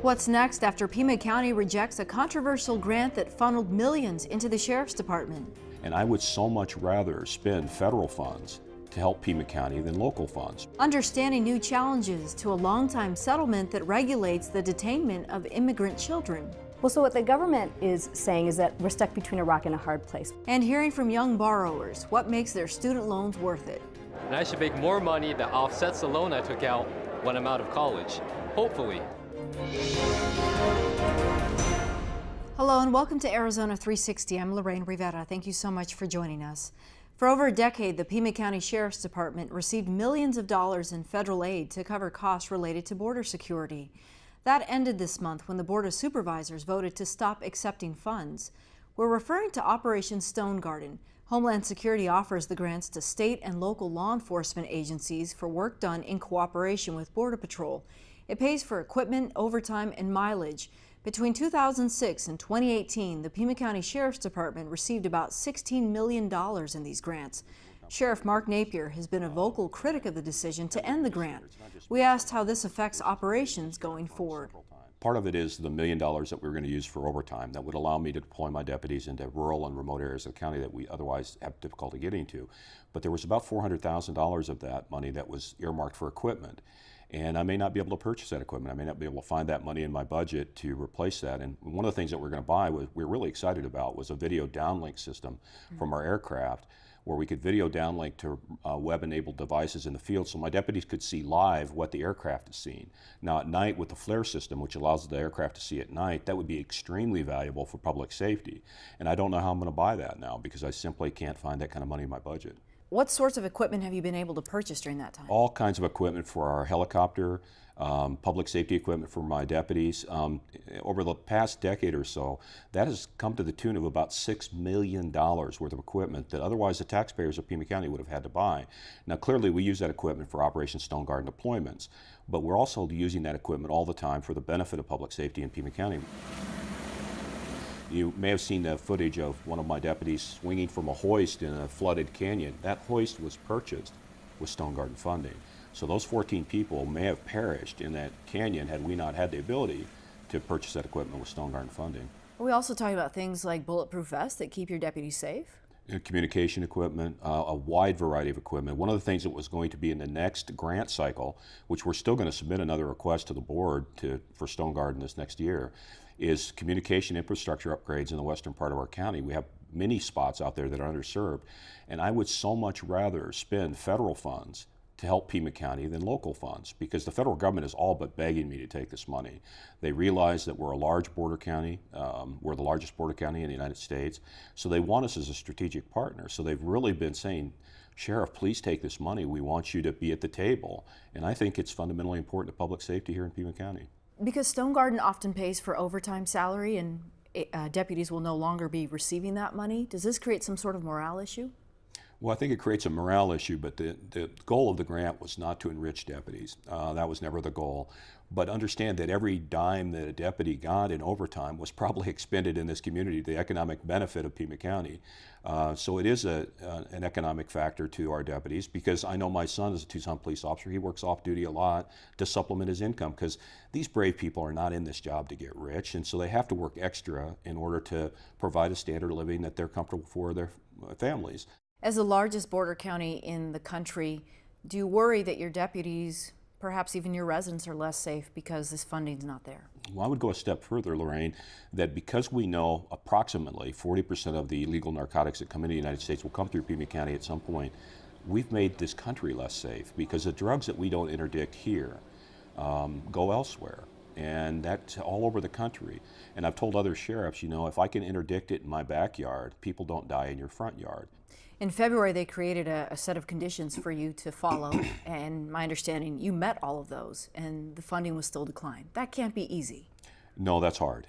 What's next after Pima County rejects a controversial grant that funneled millions into the Sheriff's Department? And I would so much rather spend federal funds to help Pima County than local funds. Understanding new challenges to a longtime settlement that regulates the detainment of immigrant children. Well, so what the government is saying is that we're stuck between a rock and a hard place. And hearing from young borrowers what makes their student loans worth it. And I should make more money that offsets the loan I took out when I'm out of college, hopefully. Hello and welcome to Arizona 360. I'm Lorraine Rivera. Thank you so much for joining us. For over a decade, the Pima County Sheriff's Department received millions of dollars in federal aid to cover costs related to border security. That ended this month when the Board of Supervisors voted to stop accepting funds. We're referring to Operation Stonegarden. Homeland Security offers the grants to state and local law enforcement agencies for work done in cooperation with Border Patrol. It pays for equipment, overtime, and mileage. Between 2006 and 2018, the Pima County Sheriff's Department received about $16 million in these grants. Sheriff Mark Napier has been a vocal critic of the decision to end the grant. We asked how this affects operations going forward. Part of it is the $1 million that we're going to use for overtime that would allow me to deploy my deputies into rural and remote areas of the county that we otherwise have difficulty getting to. But there was about $400,000 of that money that was earmarked for equipment. And I may not be able to purchase that equipment. I may not be able to find that money in my budget to replace that. And one of the things that we're going to buy, we're really excited about, was a video downlink system from our aircraft, where we could video downlink to web-enabled devices in the field so my deputies could see live what the aircraft is seeing. Now at night with the Flores system, which allows the aircraft to see at night, that would be extremely valuable for public safety. And I don't know how I'm going to buy that now because I simply can't find that kind of money in my budget. What sorts of equipment have you been able to purchase during that time? All kinds of equipment for our helicopter, public safety equipment for my deputies. Over the past decade or so, that has come to the tune of about $6 million worth of equipment that otherwise the taxpayers of Pima County would have had to buy. Now clearly we use that equipment for Operation Stonegarden deployments, but we're also using that equipment all the time for the benefit of public safety in Pima County. You may have seen the footage of one of my deputies swinging from a hoist in a flooded canyon. That hoist was purchased with Stonegarden funding. So those 14 people may have perished in that canyon had we not had the ability to purchase that equipment with Stonegarden funding. Are we also talking about things like bulletproof vests that keep your deputies safe? Communication equipment, a wide variety of equipment. One of the things that was going to be in the next grant cycle, which we're still going to submit another request to the board for Stonegarden this next year, is communication infrastructure upgrades in the western part of our county. We have many spots out there that are underserved, and I would so much rather spend federal funds to help Pima County than local funds, because the federal government is all but begging me to take this money. They realize that we're a large border county, we're the largest border county in the United States, so they want us as a strategic partner. So they've really been saying, Sheriff, please take this money. We want you to be at the table. And I think it's fundamentally important to public safety here in Pima County. Because Stonegarden often pays for overtime salary and deputies will no longer be receiving that money, does this create some sort of morale issue? Well, I think it creates a morale issue, but the goal of the grant was not to enrich deputies. That was never the goal. But understand that every dime that a deputy got in overtime was probably expended in this community, the economic benefit of Pima County. So it is an economic factor to our deputies, because I know my son is a Tucson police officer. He works off duty a lot to supplement his income, because these brave people are not in this job to get rich, and so they have to work extra in order to provide a standard of living that they're comfortable for their families. As the largest border county in the country, do you worry that your deputies, perhaps even your residents, are less safe because this funding's not there? Well, I would go a step further, Lorraine, that because we know approximately 40% of the illegal narcotics that come into the United States will come through Pima County at some point, we've made this country less safe, because the drugs that we don't interdict here go elsewhere. And that's all over the country. And I've told other sheriffs, you know, if I can interdict it in my backyard, people don't die in your front yard. In February, they created a set of conditions for you to follow, and my understanding, you met all of those, and the funding was still declined. That can't be easy. No, that's hard,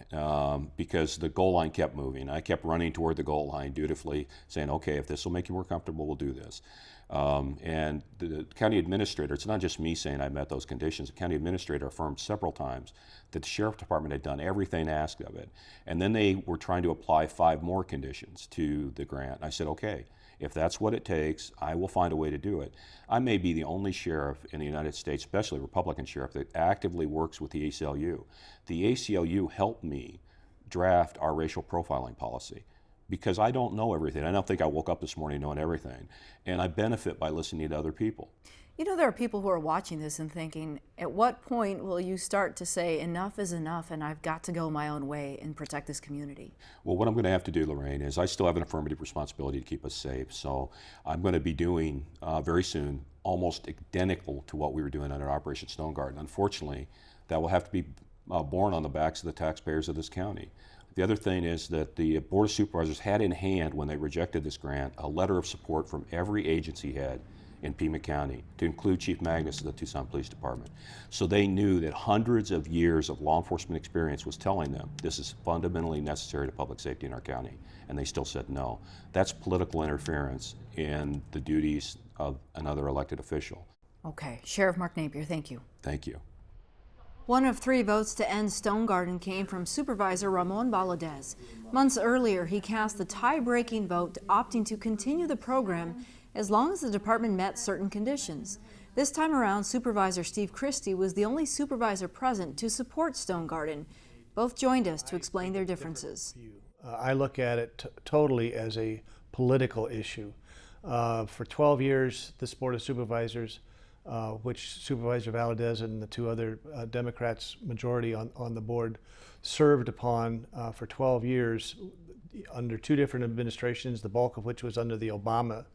because the goal line kept moving. I kept running toward the goal line dutifully, saying, okay, if this will make you more comfortable, we'll do this. And the county administrator, it's not just me saying I met those conditions, the county administrator affirmed several times that the sheriff department had done everything asked of it. And then they were trying to apply 5 more conditions to the grant. I said, okay, If that's what it takes, I will find a way to do it. I may be the only sheriff in the United States, especially Republican sheriff, that actively works with the ACLU. The ACLU helped me draft our racial profiling policy because I don't know everything. I don't think I woke up this morning knowing everything. And I benefit by listening to other people. You know, there are people who are watching this and thinking, at what point will you start to say enough is enough and I've got to go my own way and protect this community? Well, what I'm going to have to do, Lorraine, is I still have an affirmative responsibility to keep us safe. So I'm going to be doing very soon almost identical to what we were doing under Operation Stonegarden. Unfortunately, that will have to be borne on the backs of the taxpayers of this county. The other thing is that the Board of Supervisors had in hand, when they rejected this grant, a letter of support from every agency head in Pima County, to include Chief Magnus of the Tucson Police Department. So they knew that hundreds of years of law enforcement experience was telling them this is fundamentally necessary to public safety in our county, and they still said no. That's political interference in the duties of another elected official. Okay, Sheriff Mark Napier, thank you. Thank you. One of 3 votes to end Stonegarden came from Supervisor Ramon Valadez. Months earlier, he cast the tie-breaking vote opting to continue the program as long as the department met certain conditions. This time around, Supervisor Steve Christie was the only supervisor present to support Stonegarden. Both joined us to explain their differences. I look at it totally as a political issue. For 12 years, this Board of Supervisors, which Supervisor Valadez and the 2 other Democrats majority on the board served upon for 12 years under 2 different administrations, the bulk of which was under the Obama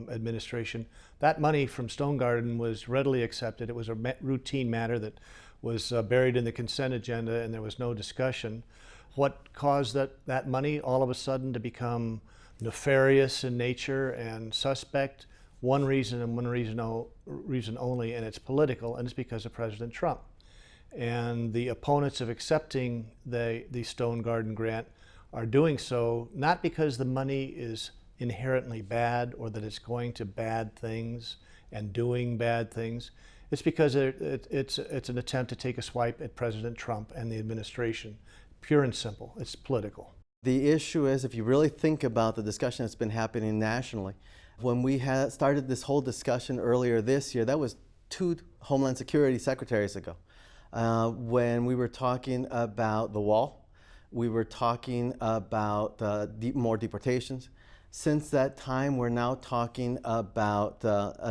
administration. That money from Stonegarden was readily accepted. It was a routine matter that was buried in the consent agenda, and there was no discussion. What caused that money all of a sudden to become nefarious in nature and suspect? One reason and one reason only, and it's political, and it's because of President Trump. And the opponents of accepting the Stonegarden grant are doing so not because the money is inherently bad or that it's going to bad things and doing bad things. It's because it's an attempt to take a swipe at President Trump and the administration. Pure and simple. It's political. The issue is, if you really think about the discussion that's been happening nationally, when we had started this whole discussion earlier this year, that was 2 Homeland Security secretaries ago, when we were talking about the wall, we were talking about more deportations. Since that time, we're now talking about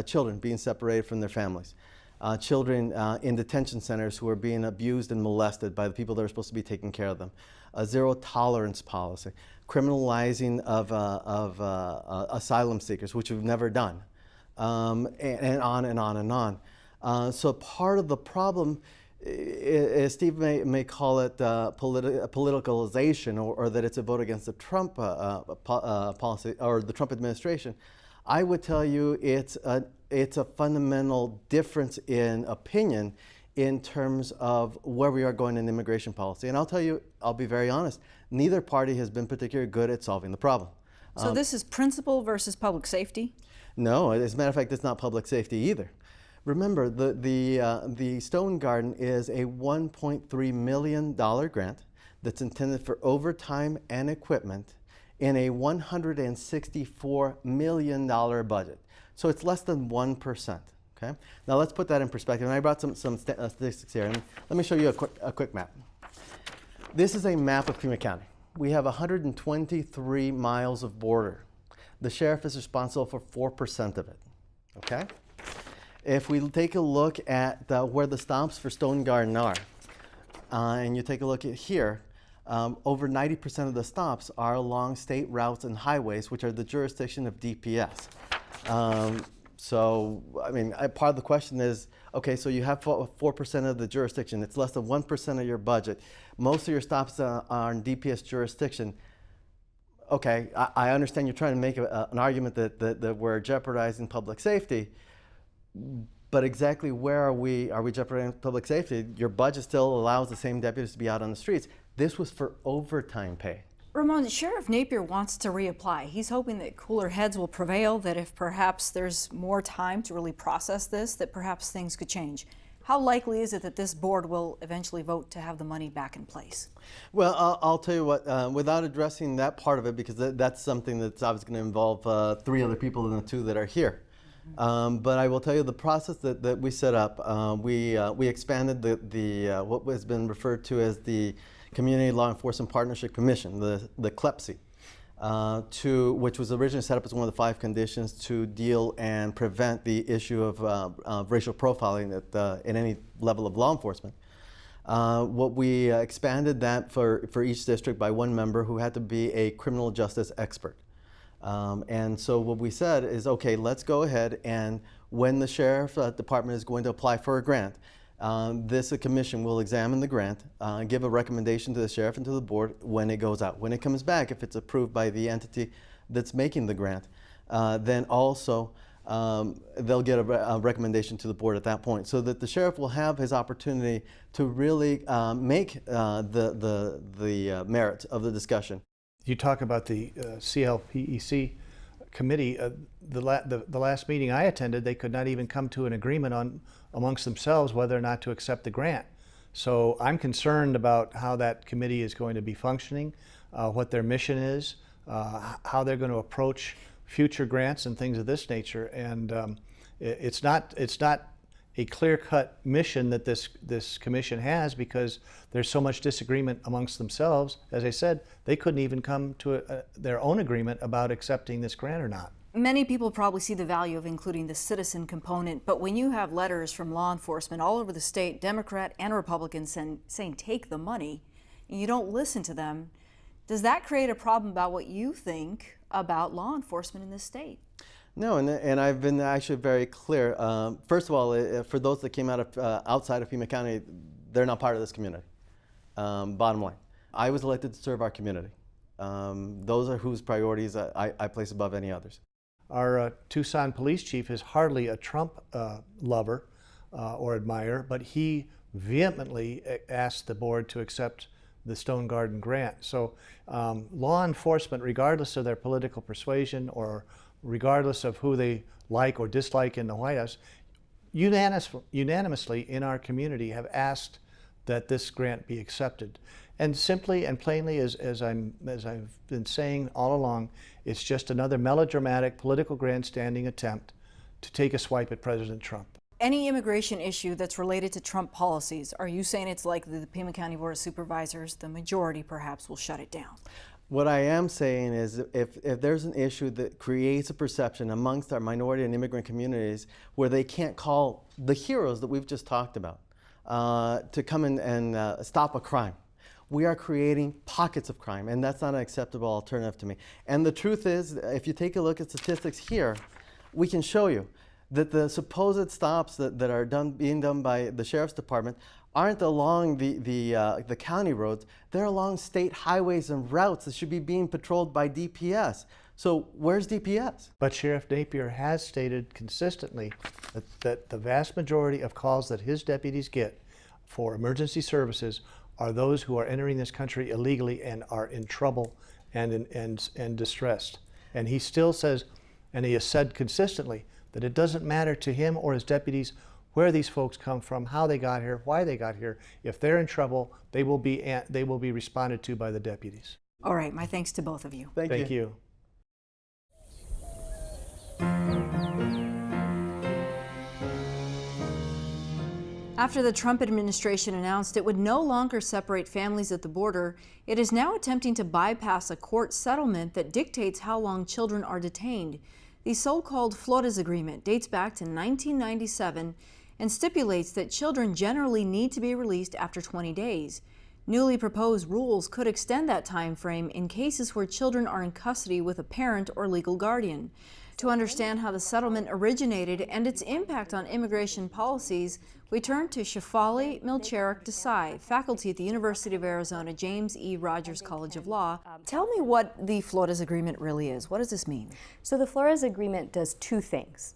children being separated from their families, children in detention centers who are being abused and molested by the people that are supposed to be taking care of them, a zero tolerance policy, criminalizing of asylum seekers, which we've never done, and on and on and on. So part of the problem is, Steve may call it politicalization, or that it's a vote against the Trump policy or the Trump administration. I would tell you it's a fundamental difference in opinion in terms of where we are going in immigration policy. And I'll tell you, I'll be very honest, neither party has been particularly good at solving the problem. So this is principle versus public safety? No, as a matter of fact, it's not public safety either. Remember, the Stonegarden is a $1.3 million grant that's intended for overtime and equipment in a $164 million budget. So it's less than 1%. Okay? Now let's put that in perspective. And I brought some statistics here. And let me show you a quick map. This is a map of Pima County. We have 123 miles of border. The sheriff is responsible for 4% of it. Okay? If we take a look at where the stops for Stonegarden are, and you take a look at here, over 90% of the stops are along state routes and highways, which are the jurisdiction of DPS. So, I mean, part of the question is, okay, so you have 4% of the jurisdiction. It's less than 1% of your budget. Most of your stops are in DPS jurisdiction. Okay, I understand you're trying to make an argument that we're jeopardizing public safety, but exactly where are we jeopardizing public safety? Your budget still allows the same deputies to be out on the streets. This was for overtime pay. Ramon, Sheriff Napier wants to reapply. He's hoping that cooler heads will prevail, that if perhaps there's more time to really process this, that perhaps things could change. How likely is it that this board will eventually vote to have the money back in place? Well, I'll tell you what, without addressing that part of it, because that's something that's obviously going to involve 3 other people than the 2 that are here. But I will tell you the process that we set up. We expanded the what has been referred to as the Community Law Enforcement Partnership Commission, the CLEPC, which was originally set up as one of the 5 conditions to deal and prevent the issue of racial profiling at any level of law enforcement. What we expanded that for each district by 1 member who had to be a criminal justice expert. And so what we said is, okay, let's go ahead, and when the sheriff department is going to apply for a grant, this commission will examine the grant, give a recommendation to the sheriff and to the board when it goes out. When it comes back, if it's approved by the entity that's making the grant, then also they'll get a recommendation to the board at that point, so that the sheriff will have his opportunity to really make the merits of the discussion. You talk about the CLPEC committee. The last meeting I attended, they could not even come to an agreement amongst themselves whether or not to accept the grant. So I'm concerned about how that committee is going to be functioning, what their mission is, how they're going to approach future grants and things of this nature. And it's not a clear-cut mission that this commission has, because there's so much disagreement amongst themselves. As I said, they couldn't even come to their own agreement about accepting this grant or not. Many people probably see the value of including the citizen component, but when you have letters from law enforcement all over the state, Democrat and Republican, saying take the money, and you don't listen to them, does that create a problem about what you think about law enforcement in this state? No, and I've been actually very clear. First of all, for those that came out of outside of Pima County, they're not part of this community. Bottom line, I was elected to serve our community. Those are whose priorities I place above any others. Our Tucson police chief is hardly a Trump lover or admirer, but he vehemently asked the board to accept the Stonegarden grant. So law enforcement, regardless of their political persuasion or regardless of who they like or dislike in the White House, unanimously in our community have asked that this grant be accepted. And simply and plainly, as I've been saying all along, it's just another melodramatic political grandstanding attempt to take a swipe at President Trump. Any immigration issue that's related to Trump policies, are you saying it's likely the Pima County Board of Supervisors, the majority perhaps, will shut it down? What I am saying is, if there's an issue that creates a perception amongst our minority and immigrant communities where they can't call the heroes that we've just talked about to come in and stop a crime, we are creating pockets of crime, and that's not an acceptable alternative to me. And the truth is, if you take a look at statistics here, we can show you that the supposed stops that are being done by the Sheriff's Department aren't along the county roads, they're along state highways and routes that should be being patrolled by DPS. So where's DPS? But Sheriff Napier has stated consistently that the vast majority of calls that his deputies get for emergency services are those who are entering this country illegally and are in trouble and distressed. And he still says, and he has said consistently, that it doesn't matter to him or his deputies where these folks come from, how they got here, why they got here. If they're in trouble, they will be responded to by the deputies. All right, my thanks to both of you. Thank you. After the Trump administration announced it would no longer separate families at the border, it is now attempting to bypass a court settlement that dictates how long children are detained. The so-called Flores Agreement dates back to 1997 and stipulates that children generally need to be released after 20 days. Newly proposed rules could extend that time frame in cases where children are in custody with a parent or legal guardian. To understand how the settlement originated and its impact on immigration policies, we turn to Shefali Milcherik Desai, faculty at the University of Arizona James E. Rogers College of Law. Tell me what the Flores Agreement really is. What does this mean? So the Flores Agreement does 2 things.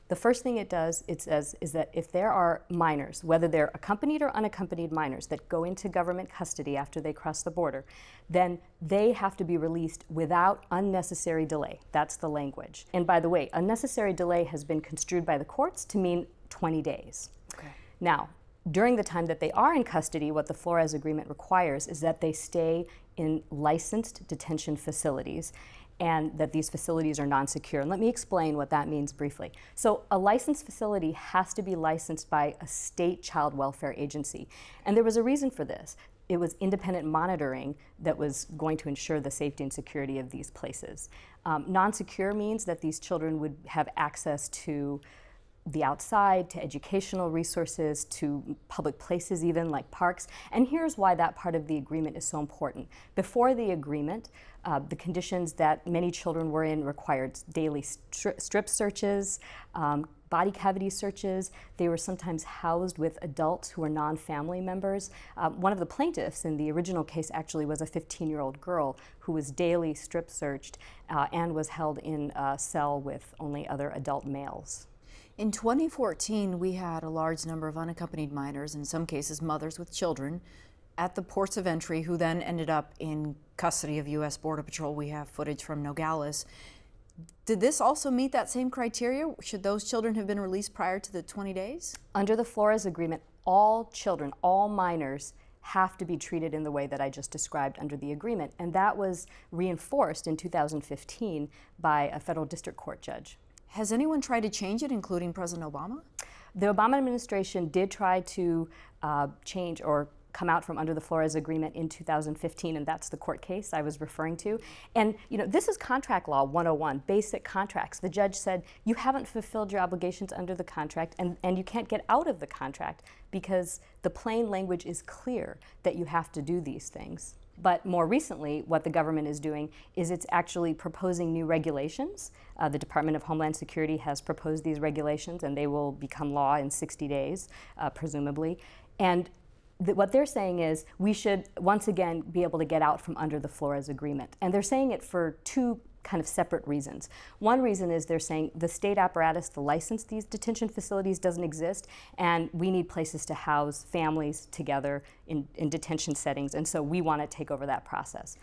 The first thing it does, it says, is that if there are minors, whether they're accompanied or unaccompanied minors, that go into government custody after they cross the border, then they have to be released without unnecessary delay. That's the language. And by the way, unnecessary delay has been construed by the courts to mean 20 days. Okay. Now, During the time that they are in custody, what the Flores Agreement requires is that they stay in licensed detention facilities, and that these facilities are non-secure. And let me explain what that means briefly. So a licensed facility has to be licensed by a state child welfare agency. And there was a reason for this. It was independent monitoring that was going to ensure the safety and security of these places. Non-secure means that these children would have access to the outside, to educational resources, to public places even like parks. And here's why that part of the agreement is so important. Before the agreement, the conditions that many children were in required daily strip searches, body cavity searches. They were sometimes housed with adults who were non-family members. One of the plaintiffs in the original case actually was a 15-year-old girl who was daily strip searched and was held in a cell with only other adult males. In 2014, we had a large number of unaccompanied minors, in some cases mothers with children, at the ports of entry who then ended up in custody of U.S. Border Patrol. We have footage from Nogales. Did this also meet that same criteria? Should those children have been released prior to the 20 days? Under the Flores Agreement, all children, all minors, have to be treated in the way that I just described under the agreement. And that was reinforced in 2015 by a federal district court judge. Has anyone tried to change it, including President Obama? The Obama administration did try to change or come out from under the Flores Agreement in 2015, and that's the court case I was referring to. And this is contract law 101, basic contracts. The judge said, you haven't fulfilled your obligations under the contract, and you can't get out of the contract because the plain language is clear that you have to do these things. But more recently, what the government is doing is it's actually proposing new regulations. The Department of Homeland Security has proposed these regulations, and they will become law in 60 days, presumably. And what they're saying is we should, once again, be able to get out from under the Flores Agreement. And they're saying it for two kind of separate reasons. One reason is they're saying the state apparatus to license these detention facilities doesn't exist, and we need places to house families together in detention settings, and so we want to take over that process.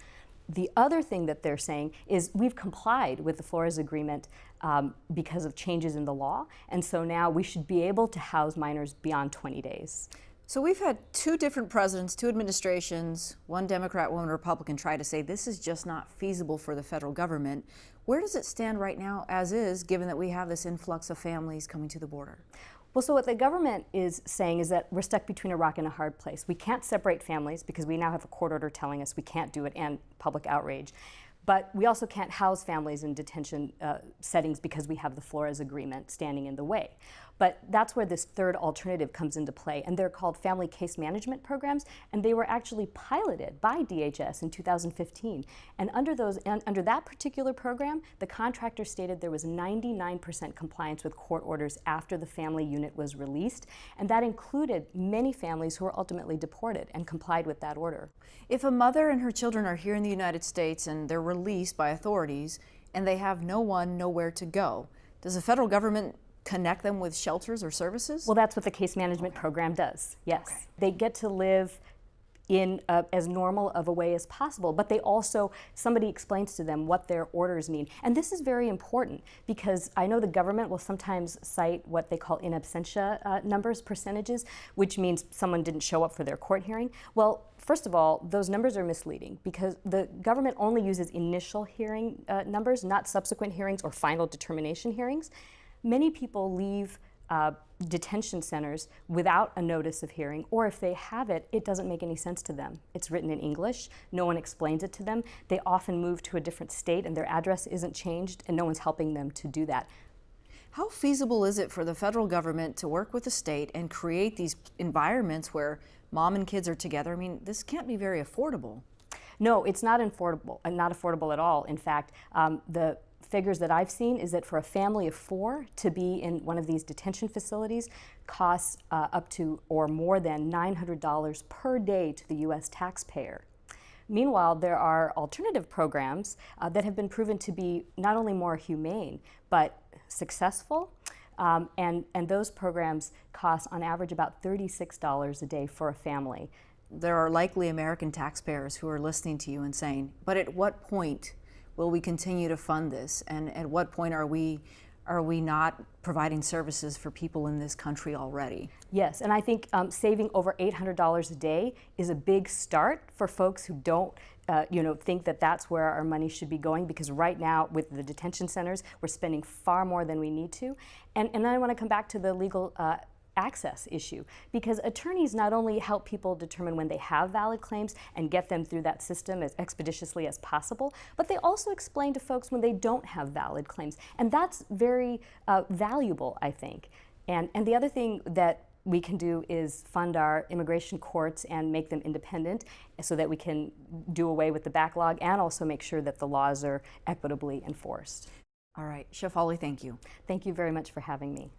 The other thing that they're saying is we've complied with the Flores Agreement because of changes in the law, and so now we should be able to house minors beyond 20 days. So we've had two different presidents, two administrations, one Democrat, one Republican, try to say this is just not feasible for the federal government. Where does it stand right now as is, given that we have this influx of families coming to the border? Well, so what the government is saying is that we're stuck between a rock and a hard place. We can't separate families because we now have a court order telling us we can't do it, and public outrage. But we also can't house families in detention settings because we have the Flores Agreement standing in the way. But that's where this third alternative comes into play, and they're called family case management programs, and they were actually piloted by DHS in 2015. And under that particular program, the contractor stated there was 99% compliance with court orders after the family unit was released, and that included many families who were ultimately deported and complied with that order. If a mother and her children are here in the United States and they're released by authorities and they have nowhere to go, does the federal government connect them with shelters or services? Well, that's what the case management program does, yes. Okay. They get to live in as normal of a way as possible, but they also, somebody explains to them what their orders mean. And this is very important because I know the government will sometimes cite what they call in absentia numbers, percentages, which means someone didn't show up for their court hearing. Well, first of all, those numbers are misleading because the government only uses initial hearing numbers, not subsequent hearings or final determination hearings. Many people leave detention centers without a notice of hearing, or if they have it, it doesn't make any sense to them. It's written in English, no one explains it to them. They often move to a different state and their address isn't changed, and no one's helping them to do that. How feasible is it for the federal government to work with the state and create these environments where mom and kids are together? I mean, this can't be very affordable. No, it's not affordable at all. In fact, the figures that I've seen is that for a family of 4 to be in one of these detention facilities costs up to or more than $900 per day to the U.S. taxpayer. Meanwhile, there are alternative programs that have been proven to be not only more humane, but successful. And those programs cost on average about $36 a day for a family. There are likely American taxpayers who are listening to you and saying, but at what point will we continue to fund this? And at what point are we are we not providing services for people in this country already? Yes, and I think saving over $800 a day is a big start for folks who don't think that that's where our money should be going, because right now with the detention centers, we're spending far more than we need to. And then I want to come back to the legal access issue, because attorneys not only help people determine when they have valid claims and get them through that system as expeditiously as possible, but they also explain to folks when they don't have valid claims. And that's very valuable, I think. And the other thing that we can do is fund our immigration courts and make them independent so that we can do away with the backlog and also make sure that the laws are equitably enforced. All right, Shefali, thank you. Thank you very much for having me.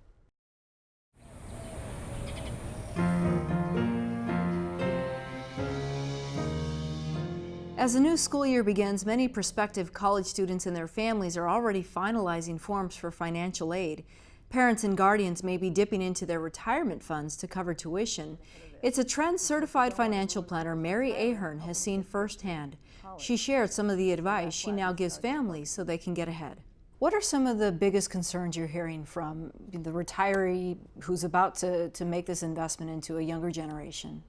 As the new school year begins, many prospective college students and their families are already finalizing forms for financial aid. Parents and guardians may be dipping into their retirement funds to cover tuition. It's a trend certified financial planner Mary Ahern has seen firsthand. She shared some of the advice she now gives families so they can get ahead. What are some of the biggest concerns you're hearing from the retiree who's about to make this investment into a younger generation?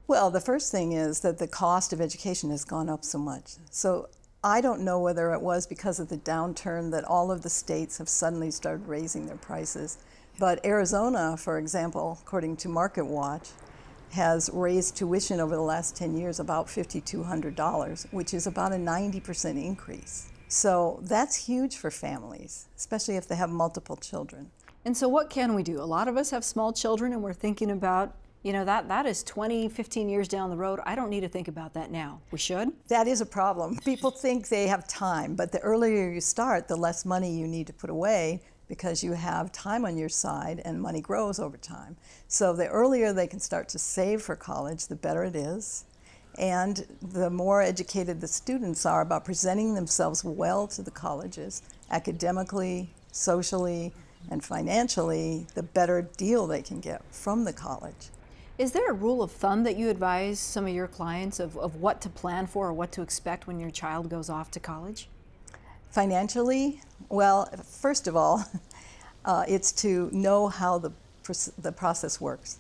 Well, the first thing is that the cost of education has gone up so much. So I don't know whether it was because of the downturn that all of the states have suddenly started raising their prices. But Arizona, for example, according to Market Watch, has raised tuition over the last 10 years about $5,200, which is about a 90% increase. So that's huge for families, especially if they have multiple children. And so what can we do? A lot of us have small children and we're thinking about, that is 20, 15 years down the road. I don't need to think about that now. We should? That is a problem. People think they have time, but the earlier you start, the less money you need to put away because you have time on your side and money grows over time. So the earlier they can start to save for college, the better it is. And the more educated the students are about presenting themselves well to the colleges, academically, socially, and financially, the better deal they can get from the college. Is there a rule of thumb that you advise some of your clients of what to plan for or what to expect when your child goes off to college? Financially, well, first of all, it's to know how the process works.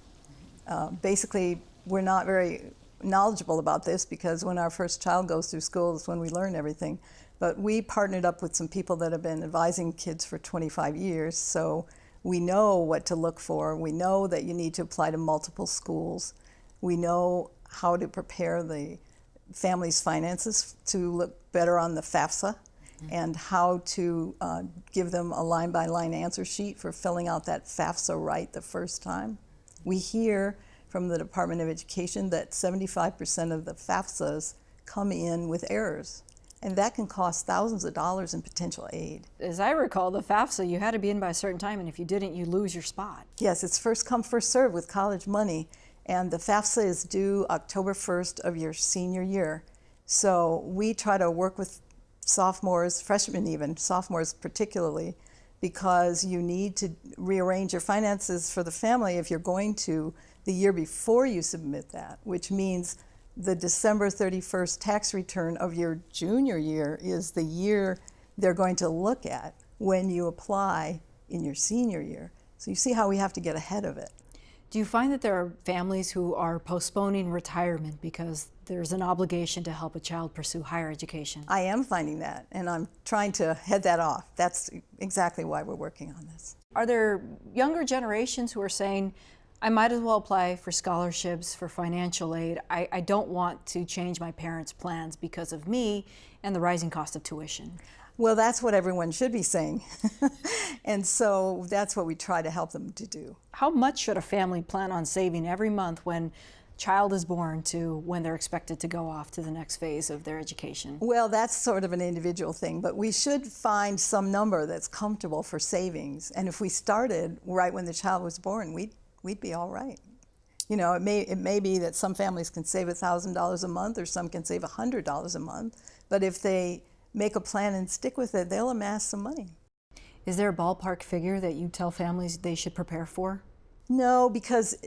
Basically, we're not very knowledgeable about this because when our first child goes through school is when we learn everything. But we partnered up with some people that have been advising kids for 25 years, so we know what to look for. We know that you need to apply to multiple schools. We know how to prepare the family's finances to look better on the FAFSA and how to give them a line-by-line answer sheet for filling out that FAFSA right the first time. We hear from the Department of Education that 75% of the FAFSAs come in with errors. And that can cost thousands of dollars in potential aid. As I recall, the FAFSA, you had to be in by a certain time, and if you didn't, you lose your spot. Yes, it's first come, first served with college money. And the FAFSA is due October 1st of your senior year. So we try to work with sophomores, freshmen even, sophomores particularly, because you need to rearrange your finances for the family if you're going to the year before you submit that, which means the December 31st tax return of your junior year is the year they're going to look at when you apply in your senior year. So you see how we have to get ahead of it. Do you find that there are families who are postponing retirement because there's an obligation to help a child pursue higher education? I am finding that, and I'm trying to head that off. That's exactly why we're working on this. Are there younger generations who are saying, I might as well apply for scholarships, for financial aid. I don't want to change my parents' plans because of me and the rising cost of tuition? Well, that's what everyone should be saying. And so that's what we try to help them to do. How much should a family plan on saving every month when child is born to when they're expected to go off to the next phase of their education? Well, that's sort of an individual thing, but we should find some number that's comfortable for savings. And if we started right when the child was born, we'd be all right. You know, it may be that some families can save $1,000 a month or some can save $100 a month, but if they make a plan and stick with it, they'll amass some money. Is there a ballpark figure that you tell families they should prepare for? No, because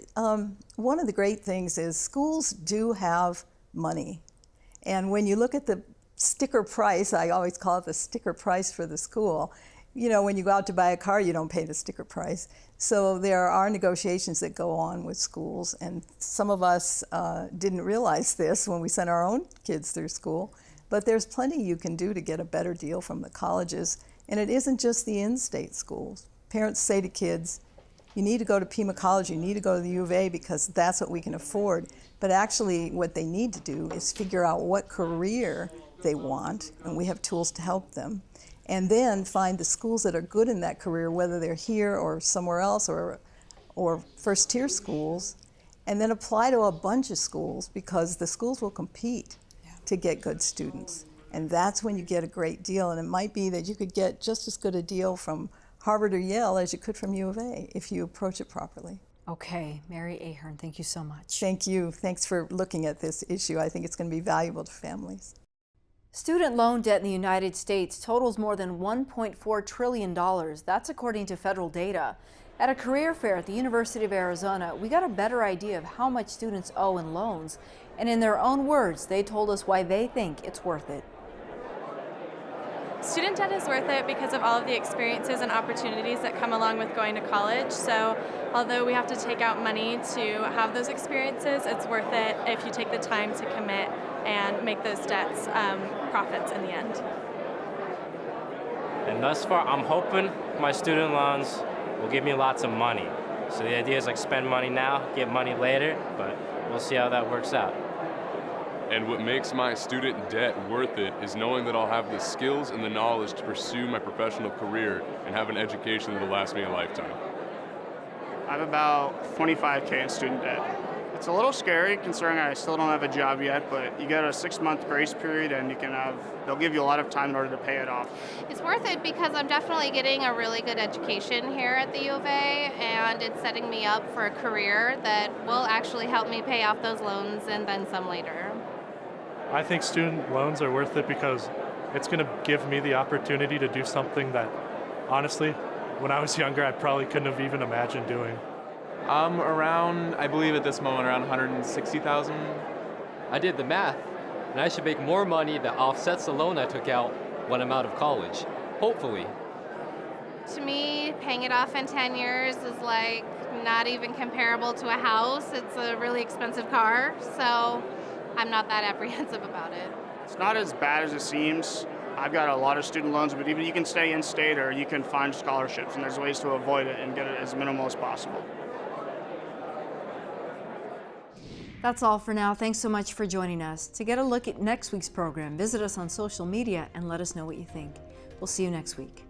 one of the great things is schools do have money. And when you look at the sticker price, I always call it the sticker price for the school, you know, when you go out to buy a car, you don't pay the sticker price. So there are negotiations that go on with schools, and some of us didn't realize this when we sent our own kids through school, but there's plenty you can do to get a better deal from the colleges, and it isn't just the in-state schools. Parents say to kids, you need to go to Pima College, you need to go to the U of A because that's what we can afford, but actually what they need to do is figure out what career they want, and we have tools to help them. And then find the schools that are good in that career, whether they're here or somewhere else or first-tier schools, and then apply to a bunch of schools because the schools will compete to get good students. And that's when you get a great deal. And it might be that you could get just as good a deal from Harvard or Yale as you could from U of A if you approach it properly. Okay, Mary Ahern, thank you so much. Thank you. Thanks for looking at this issue. I think it's going to be valuable to families. Student loan debt in the United States totals more than $1.4 trillion. That's according to federal data. At a career fair at the University of Arizona, we got a better idea of how much students owe in loans. And in their own words, they told us why they think it's worth it. Student debt is worth it because of all of the experiences and opportunities that come along with going to college. So although we have to take out money to have those experiences, it's worth it if you take the time to commit and make those debts profits in the end. And thus far, I'm hoping my student loans will give me lots of money. So the idea is like spend money now, get money later, but we'll see how that works out. And what makes my student debt worth it is knowing that I'll have the skills and the knowledge to pursue my professional career and have an education that'll last me a lifetime. I have about $25K in student debt. It's a little scary considering I still don't have a job yet, but you get a 6-month grace period and they'll give you a lot of time in order to pay it off. It's worth it because I'm definitely getting a really good education here at the U of A, and it's setting me up for a career that will actually help me pay off those loans and then some later. I think student loans are worth it because it's going to give me the opportunity to do something that, honestly, when I was younger, I probably couldn't have even imagined doing. Around, I believe at this moment, around 160,000. I did the math, and I should make more money that offsets the loan I took out when I'm out of college, hopefully. To me, paying it off in 10 years is like not even comparable to a house. It's a really expensive car, so I'm not that apprehensive about it. It's not as bad as it seems. I've got a lot of student loans, but even you can stay in-state or you can find scholarships, and there's ways to avoid it and get it as minimal as possible. That's all for now. Thanks so much for joining us. To get a look at next week's program, visit us on social media and let us know what you think. We'll see you next week.